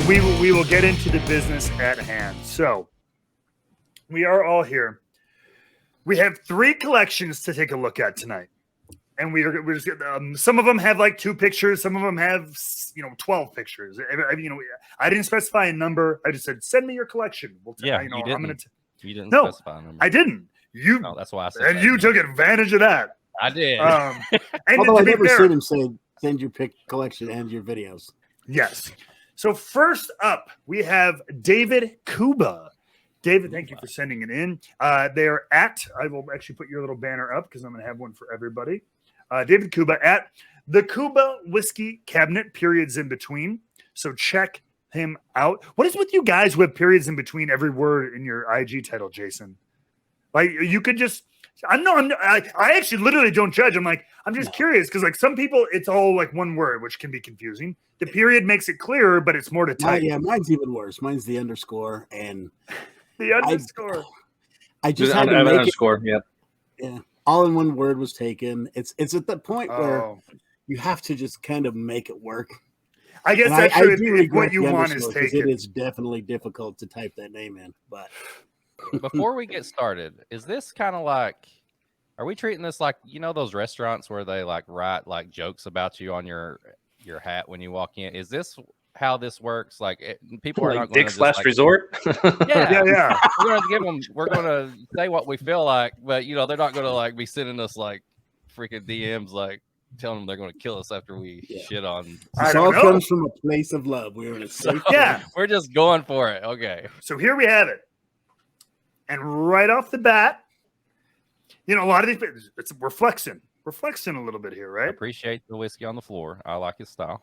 we will get into the business at hand. So we are all here. We have 3 collections to take a look at tonight, and we're just some of them have like 2 pictures, some of them have 12 pictures. I didn't specify a number. I just said send me your collection. You didn't. You didn't specify a number. I didn't. You. No, that's why I said. And you took advantage of that. I did. Although I never seen him say send your pick collection and your videos. Yes. So first up, we have David Kuba. David, thank you for sending it in. They are at, I will actually put your little banner up because I'm going to have one for everybody. David Kuba at the Kuba Whiskey Cabinet, periods in between. So check him out. What is with you guys with periods in between every word in your IG title, Jason? Like you could just, I actually literally don't judge. I'm just curious because like some people, it's all like one word, which can be confusing. The period makes it clearer, but it's more to type. Yeah, mine's even worse. Mine's the underscore and the underscore. I just had to make underscore. Yeah, all in one word was taken. It's at the point where you have to just kind of make it work. I guess that's what you want is taken. It is definitely difficult to type that name in. But before we get started, is this kind of like? Are we treating this like those restaurants where they like write like jokes about you on your hat when you walk in? Is this how this works? Like people are not going Dick's Last Resort. Yeah. We're going to say what we feel like, but they're not going to like be sending us like freaking DMs like telling them they're going to kill us after we shit on. This all comes from a place of love. We're in a safe. We're just going for it. Okay. So here we have it, and right off the bat, a lot of these we're flexing. We're flexing a little bit here, right? I appreciate the whiskey on the floor. I like his style.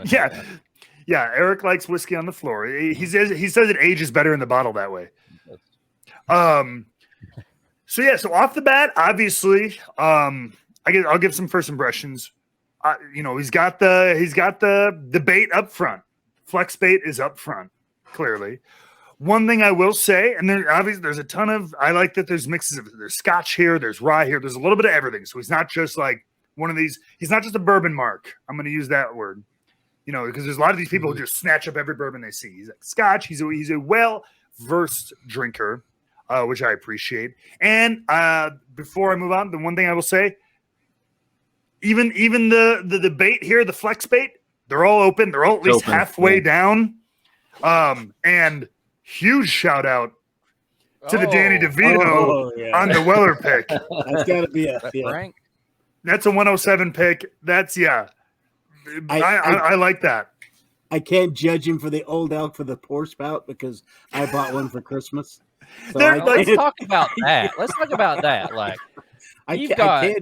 Yeah. Eric likes whiskey on the floor. He says it ages better in the bottle that way. So off the bat, obviously, I'll give some first impressions. He's got the bait up front. Flex bait is up front, clearly. One thing I will say, and there's a ton of, I like that there's mixes of, there's scotch here, there's rye here, there's a little bit of everything. So he's not just like one of these, he's not just a bourbon mark. I'm going to use that word, because there's a lot of these people who just snatch up every bourbon they see. He's like scotch. He's a well-versed drinker, which I appreciate. And before I move on, the one thing I will say, even the bait here, the flex bait, they're all open. They're all at least halfway down. And huge shout out to the Danny DeVito on the Weller pick. That's got to be Frank. That's a 107 pick. That's I like that. I can't judge him for the old elk for the pour spout because I bought one for Christmas. So let's talk about that. Like you got a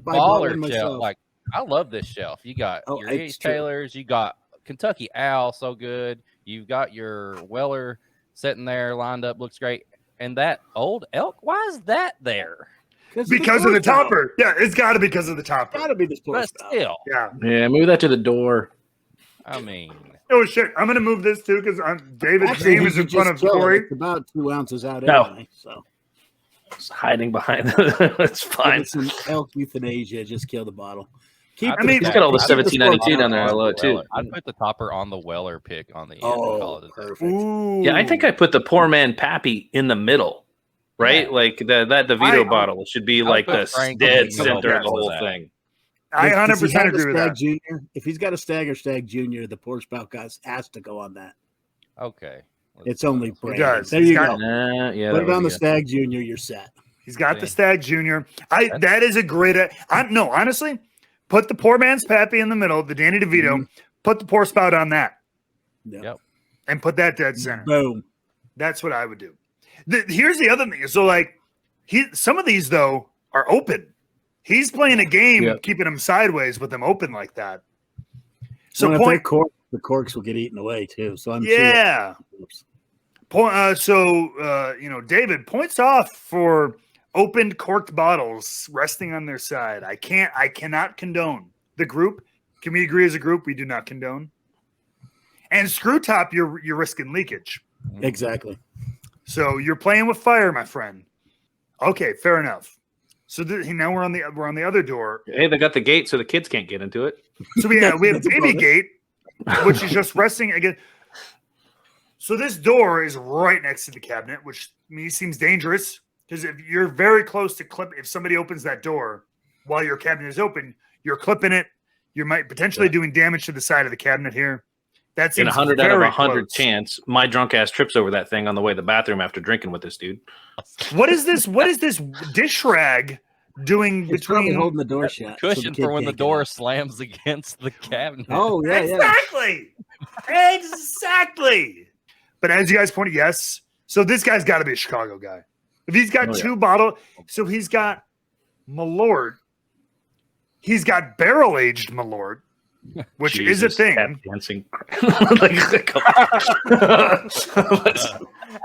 baller shelf. Like I love this shelf. You got your H. Taylors. You got Kentucky Owl. So good. You've got your Weller sitting there lined up. Looks great. And that old elk. Why is that there? Because of the topper. Yeah, it's got to be because of the topper. Got to be the pour spout. Still. Yeah. Move that to the door. I mean. Oh shit! I'm gonna move this too because David's name is in front of Cory. It's about 2 ounces out anyway. So it's hiding behind. It's fine. Some elk euthanasia. Just kill the bottle. He's got all the 1792 down there. I love it too. I'd put the topper on the Weller pick on the end. Oh, perfect. Ooh. Yeah, I think I put the Poor Man Pappy in the middle, right? Yeah. Like that DeVito bottle should be like the dead center of the whole thing. I 100% agree with that. Junior, if he's got a Stag or Stag Junior, the pour spout guys has to go on that. Okay. It's only brand. He does. There you go. Put it on the Stag Junior, you're set. He's got the Stag Junior. That is a great. Honestly, put the Poor Man's Pappy in the middle, the Danny DeVito. Put the pour spout on that. Yep. And put that dead center. Boom. That's what I would do. Here's the other thing. So like, some of these though are open. He's playing a game, keeping them sideways with them open like that. So the corks will get eaten away too. So I'm sure. David, points off for opened corked bottles resting on their side. I cannot condone. The group, can we agree as a group we do not condone? And screw top, you're risking leakage. Exactly. So you're playing with fire, my friend. Okay, fair enough. So now we're on the other door. Hey, they got the gate so the kids can't get into it. So we have baby gate, which is just resting again. So this door is right next to the cabinet, which to me seems dangerous because if you're very close to if somebody opens that door while your cabinet is open, you're clipping it. You might potentially doing damage to the side of the cabinet here. That's in 100 out of 100 chance, my drunk ass trips over that thing on the way to the bathroom after drinking with this dude. What is this? What is this dish rag doing between holding the door shut? Cushion for when the door slams against the cabinet. Oh, yeah. Exactly. Exactly. But as you guys pointed, yes. So this guy's got to be a Chicago guy. If he's got two bottles, so he's got Malort. He's got barrel-aged Malort, which is a thing. Dancing.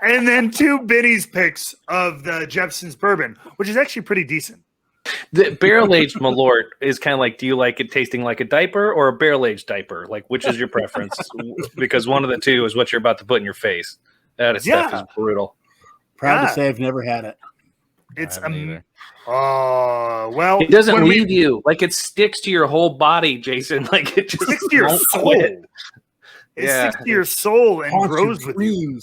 And then 2 Benny's picks of the Jepson's bourbon, which is actually pretty decent. The barrel-aged Malort is kind of like, do you like it tasting like a diaper or a barrel-aged diaper? Like, which is your preference? Because one of the two is what you're about to put in your face. That stuff is brutal. Proud to say I've never had it. It's well, it doesn't leave you. Like, it sticks to your whole body, Jason. Like, it just sticks to your soul. Quit. It sticks to your soul and grows with you.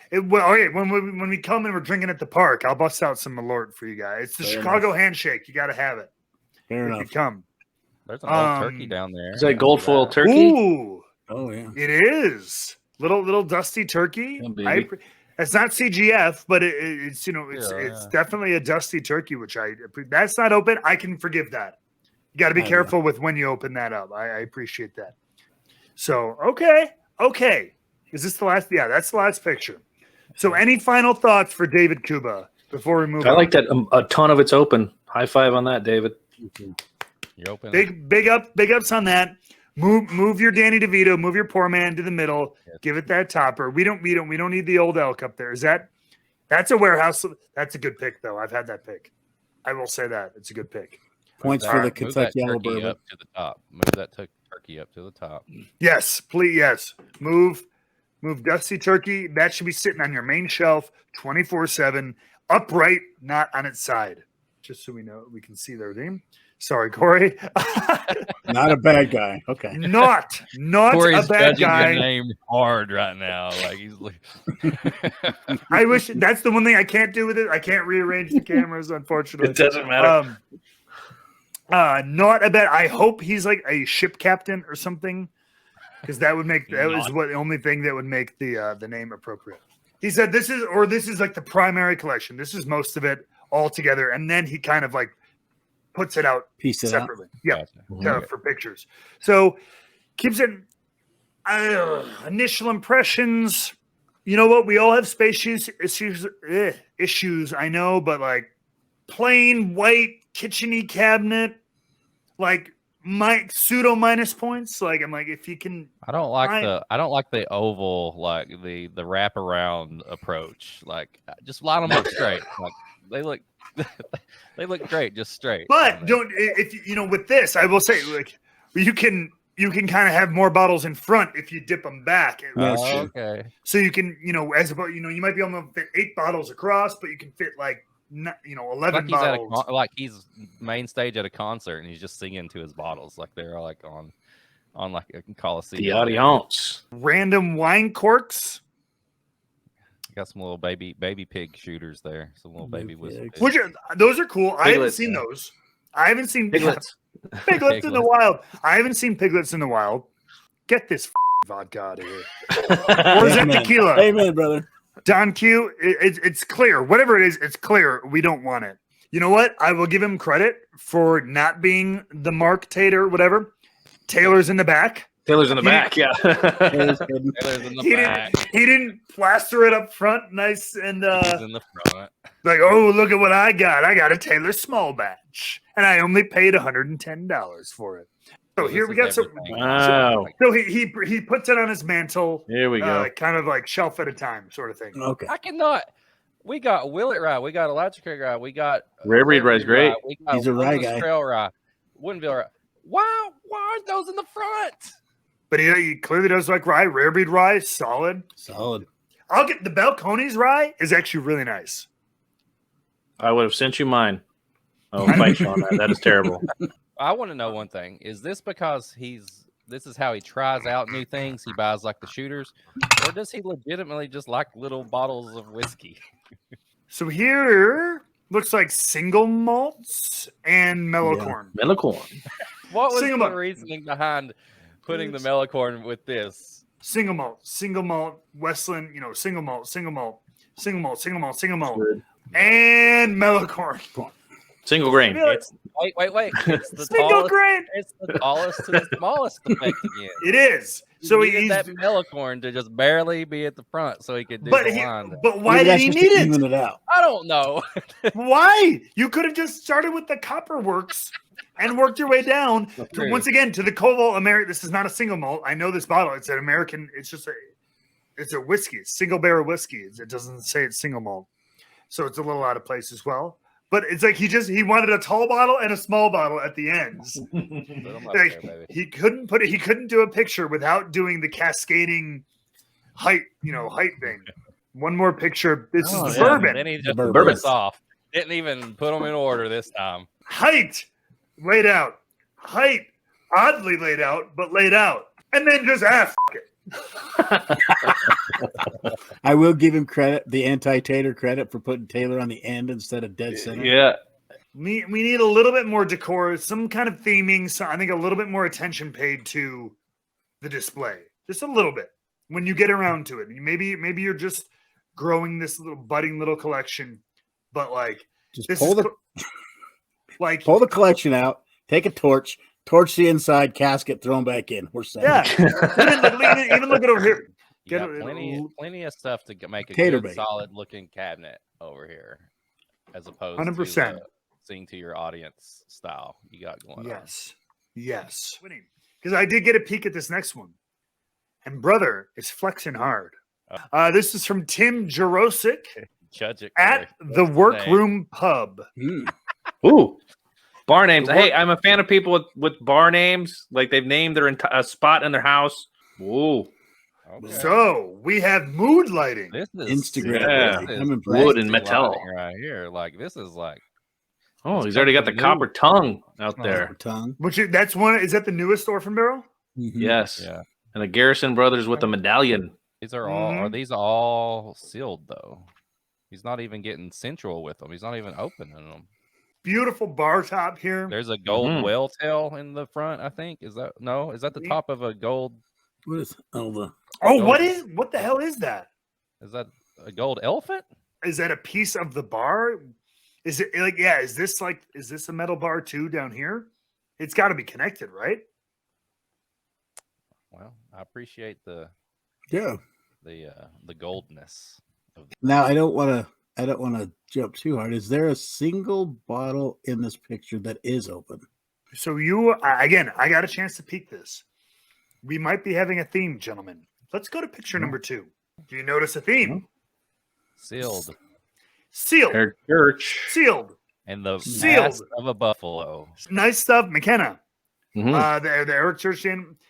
When we come and we're drinking at the park, I'll bust out some Malort for you guys. It's the Chicago handshake. You got to have it. Fair enough. You come. There's an old turkey down there. Is that gold foil turkey? Ooh. Oh, yeah. It is. Little dusty turkey. Yeah, it's not CGF, but it's definitely a dusty turkey, which that's not open. I can forgive that. You got to be careful with when you open that up. I appreciate that. So, okay. Is this the last? Yeah, that's the last picture. So any final thoughts for David Kuba before we move on? I like that a ton of it's open. High five on that, David. You're open. Big ups on that. Move your Danny DeVito, move your poor man to the middle. Yes. Give it that topper. We don't need the old elk up there. That's a warehouse. That's a good pick though. I've had that pick. I will say that. It's a good pick. Points for the Kentucky Yellow Bourbon. Up to the top. Move that turkey up to the top. Yes, please. Yes. Move Dusty Turkey. That should be sitting on your main shelf 24/7, upright, not on its side. Just so we can see their name. Sorry, Cory. Not a bad guy. Okay. Not Cory's a bad guy. Your name hard right now. Like he's like. I wish that's the one thing I can't do with it. I can't rearrange the cameras, unfortunately. It doesn't matter. Not a bad. I hope he's like a ship captain or something, because that was the only thing that would make the name appropriate. He said this is like the primary collection. This is most of it all together, and then he kind of like puts it out separately. Yeah, for pictures. So keeps it initial impressions. You know what? We all have space issues. I know, but like plain white kitcheny cabinet, like my pseudo minus points. Like I'm like, if you can, I don't like the oval, like the wraparound approach. Like just line them up straight. Like they look great, just straight. But with this, I will say, like you can kind of have more bottles in front if you dip them back. Okay. So you can, you might be able to fit 8 bottles across, but you can fit 11 bottles. Like he's main stage at a concert and he's just singing to his bottles, like they're like on like a Coliseum. The audience. Random wine corks. Got some little baby pig shooters there. Some little baby whiskey. Those are cool. I haven't seen those. I haven't seen piglets. Piglets in the wild. I haven't seen piglets in the wild. Get this vodka out of here. Or is that tequila? Amen, brother. Don Q, it's clear. Whatever it is, it's clear. We don't want it. You know what? I will give him credit for not being the Mark Tater, whatever. Taylor's in the back. Taylor's in the back, yeah. Taylor's in the back. He didn't plaster it up front, nice and He's in the front. Like, oh, look at what I got! I got a Taylor small batch, and I only paid $110 for it. So here we got some. Wow. So he puts it on his mantle. Here we go. Kind of like shelf at a time, sort of thing. Okay. I cannot. We got Willet Rye. We got Electric Creek Rye. We got Rare Breed Rye's great. He's a rye guy. Trail Rye. Woodinville Rye. Why aren't those in the front? But he clearly does like rye. Rare Breed Rye, solid. I'll get the Balcones Rye is actually really nice. I would have sent you mine. Oh, fight you on that. That is terrible. I want to know one thing. Is this because he's this is how he tries out new things? He buys like the shooters, or does he legitimately just like little bottles of whiskey? So here looks like single malts and mellow corn. Mellow corn. What was the reasoning behind putting the mellow corn with this? Single malt, Westland, single malt, and mellow corn. Single grain. Wait. It's the single grain. It's the tallest to the smallest effect again. It is. So he needed that mellow corn to just barely be at the front so he could do the line. But why did he need it? Even it out. I don't know. Why? You could have just started with the Copper Works and worked your way down once again to the Cobalt American. This is not a single malt. I know this bottle. It's an American. It's a whiskey. It's single barrel whiskey. It doesn't say it's single malt. So it's a little out of place as well. But it's like he wanted a tall bottle and a small bottle at the ends. He couldn't do a picture without doing the cascading height thing. One more picture. This is the bourbon. Then he just bourbon off. Didn't even put them in order this time. Height laid out. Height oddly laid out, but laid out. And then just f it. I will give him credit, the anti-Tater credit, for putting Taylor on the end instead of dead center. Yeah. We need a little bit more decor, some kind of theming. So I think a little bit more attention paid to the display. Just a little bit when you get around to it. Maybe you're just growing this budding little collection, but just pull the collection out, take a torch the inside casket, throw them back in. We're set. Yeah. even look at over here. You got plenty of stuff to make a good, solid looking cabinet over here, as opposed 100%. To sing to your audience style you got going on. Yes. Because I did get a peek at this next one, and brother is flexing hard. This is from Tim Jarosik at the Workroom Pub. Ooh. Bar names. Hey, I'm a fan of people with bar names. Like they've named their a spot in their house. Ooh. Okay. So we have mood lighting. This is Instagram. I'm impressed. Wood and metal right here. Like this is like. Oh, he's already got the copper tongue out there. Tongue. That's one. Is that the newest Orphan Barrel? Mm-hmm. Yes. Yeah. And the Garrison brothers with the medallion. These are all. Are these all sealed though? He's not even getting central with them. He's not even opening them. Beautiful bar top here. There's a gold whale tail in the front, I think. Is that the top of a gold? What is what the hell is that? Is that a gold elephant? Is that a piece of the bar? Is it is this a metal bar too down here? It's got to be connected, right? Well, I appreciate the goldness of now I don't want to jump too hard. Is there a single bottle in this picture that is open? So I got a chance to peek this. We might be having a theme, gentlemen. Let's go to picture number 2. Do you notice a theme? Sealed. Church. Sealed. And the mask of a buffalo. Nice stuff, McKenna. The Eric Church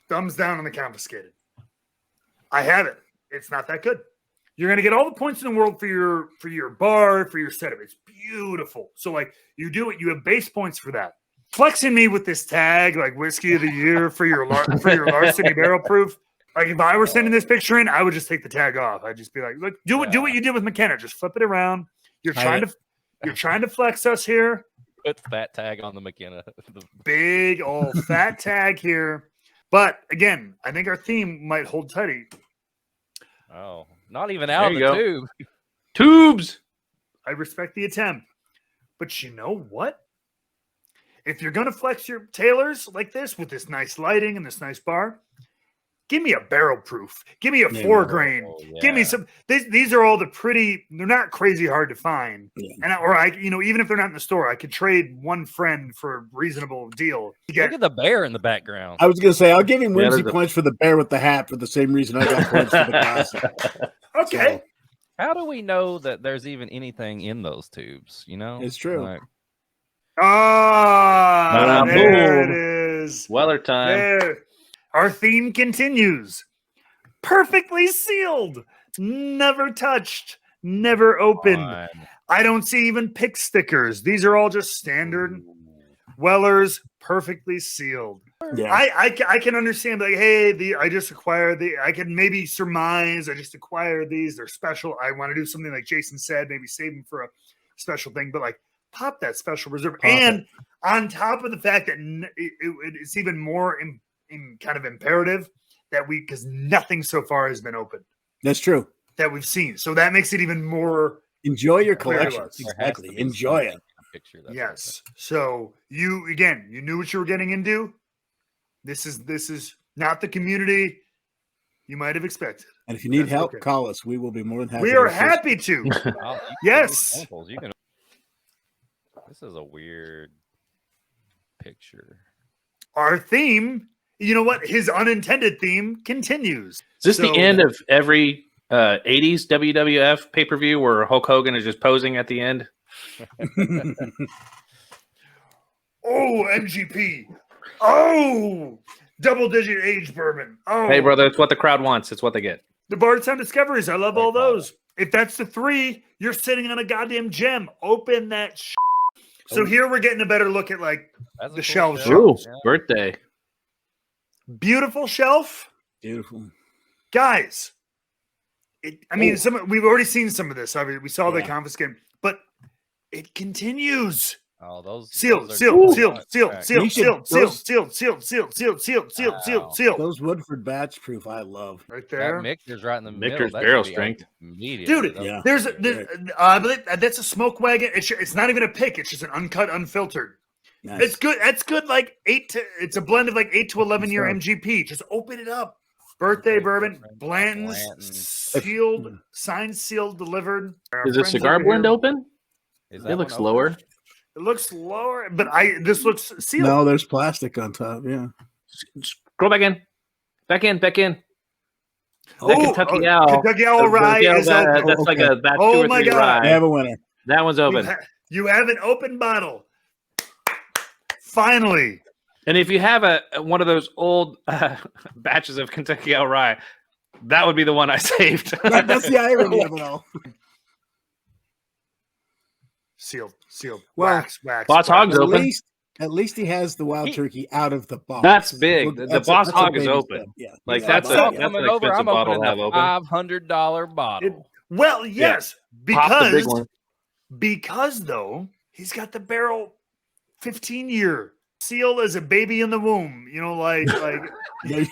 thumbs down on the confiscated. I have it. It's not that good. You're going to get all the points in the world for your bar, for your setup. It's beautiful. So you do it. You have base points for that. Flexing me with this tag, like Whiskey of the Year for your Larceny Barrel Proof. Like if I were sending this picture in, I would just take the tag off. I'd just be like, look, do what you did with McKenna. Just flip it around. You're trying to flex us here. Put fat tag on the McKenna. Big old fat tag here. But again, I think our theme might hold tight. Oh, not even out of the tube. Tubes. I respect the attempt. But you know what? If you're going to flex your tailors like this with this nice lighting and this nice bar, give me a barrel proof. Give me a 4 grain. Yeah. Give me some. These are all the pretty. They're not crazy hard to find. Yeah. And even if they're not in the store, I could trade one friend for a reasonable deal. Look at the bear in the background. I was going to say I'll give him whimsy points for the bear with the hat for the same reason I got points for the classic. Okay. So, how do we know that there's even anything in those tubes? It's true. There it is. Weather time. There. Our theme continues. Perfectly sealed. Never touched. Never opened. I don't see even pic stickers. These are all just standard Weller's perfectly sealed. Yeah. I can understand, like, hey, I just acquired I can maybe surmise I just acquired these. They're special. I want to do something like Jason said, maybe save them for a special thing, but like pop that special reserve. On top of the fact that it's even more in kind of imperative that because nothing so far has been opened. That's true. That we've seen. So that makes it even more. Enjoy your collection. Exactly. Enjoy it. Picture yes. So you knew what you were getting into. This is not the community you might have expected. And if you need help, call us. We will be more than happy. We are happy to. Yes. This is a weird picture. Our theme, you know what? His unintended theme continues. Is this the end of every 80s WWF pay-per-view where Hulk Hogan is just posing at the end? Oh, MGP. Oh, double-digit age bourbon. Oh, hey, brother, it's what the crowd wants. It's what they get. The Bardstown Discoveries. I love all those. If that's the 3, you're sitting on a goddamn gem. Open that shit. So here we're getting a better look at like the shelf. Ooh, birthday. Beautiful shelf. Beautiful. Guys, we've already seen some of this. We saw the confiscate, but it continues. Oh, those sealed. Those Woodford batch proof, I love. Right there. That mixer's right in the middle. Mixer's barrel strength. Dude, there's I believe that's a smoke wagon. It's not even a pick. It's just an uncut, unfiltered. Nice. It's good. That's good. Like it's a blend of like 8 to 11 year MGP. Just open it up. Birthday bourbon, Blanton's sealed, signed, sealed, delivered. Is the cigar blend open? It looks lower. It looks lower, but this looks sealed. No, there's plastic on top. Yeah. Scroll back in. Back in. Oh, Kentucky Owl. Kentucky Owl rye is open. That's like a batch 2 or 3 rye. I have a winner. That one's open. You have an open bottle. Finally. And if you have one of those old batches of Kentucky Owl rye, that would be the one I saved. That's the irony of it all. Sealed. Well, wax. Boss Hog's open. At least he has the wild turkey out of the box. That's big. The Boss Hog is open. Yeah. Like that's an expensive bottle to have open. $500 bottle. Well, yes, because though he's got the barrel 15-year seal as a baby in the womb. You know, like it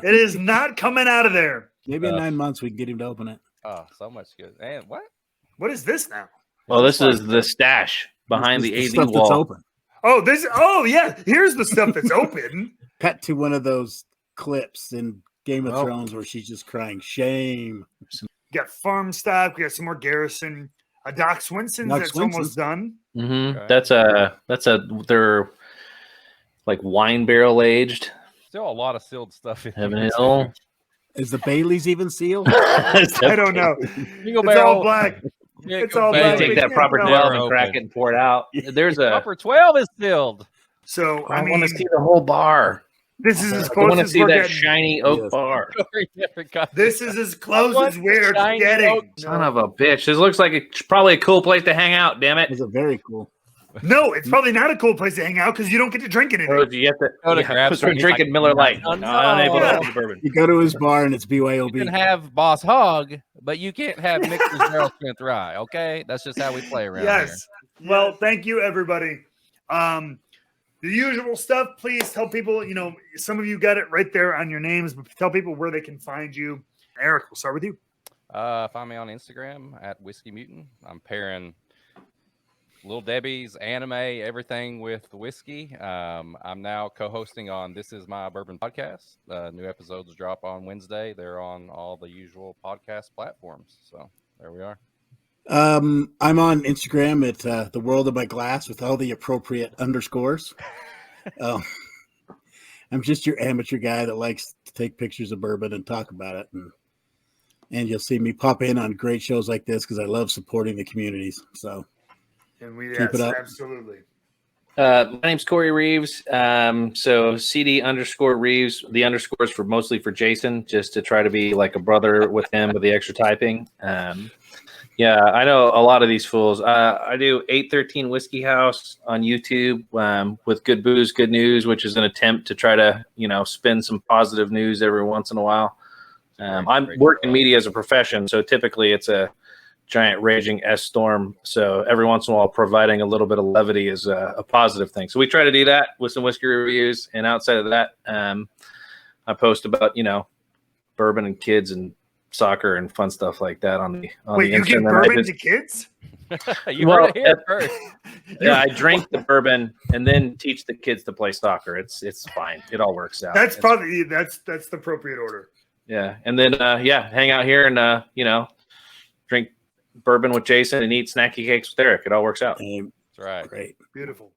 is not coming out of there. Maybe in 9 months we can get him to open it. Oh, so much good. And what is this now? Well, this is the stash behind the AV wall. That's open. Oh, yeah. Here's the stuff that's open. Cut to one of those clips in Game of Thrones where she's just crying shame. We got farm stock. We got some more Garrison. Doc Swinson's almost done. Mm-hmm. Okay. That's they're like wine barrel aged. Still a lot of sealed stuff in Heaven Hill. Is the Bailey's even sealed? I don't know. It's all black. It's all black. Take that proper 12 and crack it and pour it out. There's a proper 12 is sealed. So I want to see the whole bar. This is as close. I want to see that shiny oak bar. This is as close as we're getting. Son of a bitch! This looks like it's probably a cool place to hang out. Damn it! It's very cool. No, it's probably not a cool place to hang out because you don't get to drink it. You have to drinking Miller Lite. You go to his bar and it's BYOB. You can have Boss Hog, but you can't have Mixer's Barrel Strength Rye. Okay, that's just how we play around here. Well, thank you, everybody. The usual stuff. Please tell people. Some of you got it right there on your names, but tell people where they can find you. Eric, we'll start with you. Find me on Instagram at Whiskey Mutant. I'm pairing Little Debbie's anime, everything with whiskey. I'm now co-hosting on This Is My Bourbon podcast. New episodes drop on Wednesday. They're on all the usual podcast platforms. So there we are. I'm on Instagram at The World of My Glass with all the appropriate underscores. I'm just your amateur guy that likes to take pictures of bourbon and talk about it. And you'll see me pop in on great shows like this because I love supporting the communities. So. And keep it up. Absolutely. My name's Cory Reeves. So CD_Reeves. The underscores mostly for Jason, just to try to be like a brother with him with the extra typing. Yeah, I know a lot of these fools. I do 813 Whiskey House on YouTube with Good Booze, Good News, which is an attempt to try to, spin some positive news every once in a while. I'm working media as a profession, so typically it's a giant raging S-storm. So every once in a while, providing a little bit of levity is a positive thing. So we try to do that with some whiskey reviews. And outside of that, I post about, bourbon and kids and soccer and fun stuff like that on the Wait, you give bourbon to kids? You heard it here first. Yeah, I drink the bourbon and then teach the kids to play soccer. It's fine. It all works out. That's probably that's the appropriate order. Yeah, and then hang out here and drink bourbon with Jason and eat snacky cakes with Eric. It all works out. That's right. Great. Beautiful.